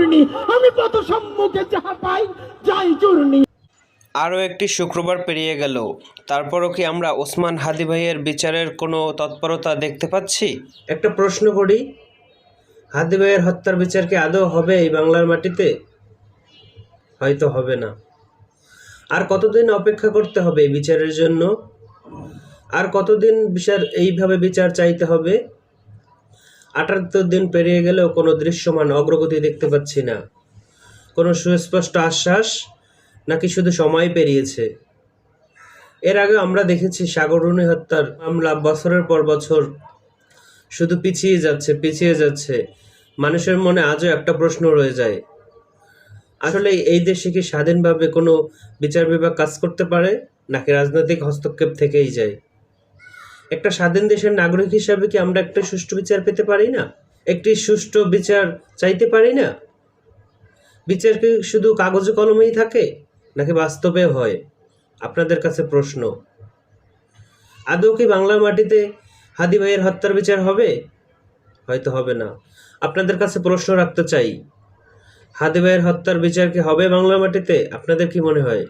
চূর্ণি, আমি পথ সম্মুখে যাহা পাই যাই চূর্ণি। আরও একটি শুক্রবার পেরিয়ে গেল, তারপরও কি আমরা ওসমান হাদি ভাইয়ের বিচারের কোনো তৎপরতা দেখতে পাচ্ছি? একটা প্রশ্ন করি, হাদি ভাইয়ের হত্যার বিচার কি আদৌ হবে এই বাংলার মাটিতে? হয়তো হবে না। আর কতদিন অপেক্ষা করতে হবে এই বিচারের জন্য? আর কতদিন এইভাবে বিচার চাইতে হবে? ৭৮ দিন পেরিয়ে গেলেও কোনো দৃশ্যমান অগ্রগতি দেখতে পাচ্ছি না। কোনো সুস্পষ্ট আশ্বাস, নাকি শুধু সময় পেরিয়েছে? এর আগে আমরা দেখেছি সাগররুনি হত্যার মামলা বছরের পর বছর শুধু পিছিয়ে যাচ্ছে। মানুষের মনে আজও একটা প্রশ্ন রয়ে যায়, আসলে এই দেশে কি স্বাধীনভাবে কোনো বিচার বিভাগ কাজ করতে পারে, নাকি রাজনৈতিক হস্তক্ষেপ থেকেই যায়? একটা স্বাধীন দেশের নাগরিক হিসাবে কি আমরা একটা সুষ্ঠু বিচার পেতে পারি না? একটি সুষ্ঠু বিচার চাইতে পারি না? বিচার কি শুধু কাগজে কলমেই থাকে, নাকি বাস্তবে হয়? আপনাদের কাছে প্রশ্ন, আদৌ কি বাংলার মাটিতে হাদি ভাইয়ের হত্যার বিচার হবে? হয়তো হবে না। আপনাদের কাছে প্রশ্ন রাখতে চাই, হাদি ভাইয়ের হত্যার বিচার কি হবে বাংলার মাটিতে? আপনাদের কি মনে হয়?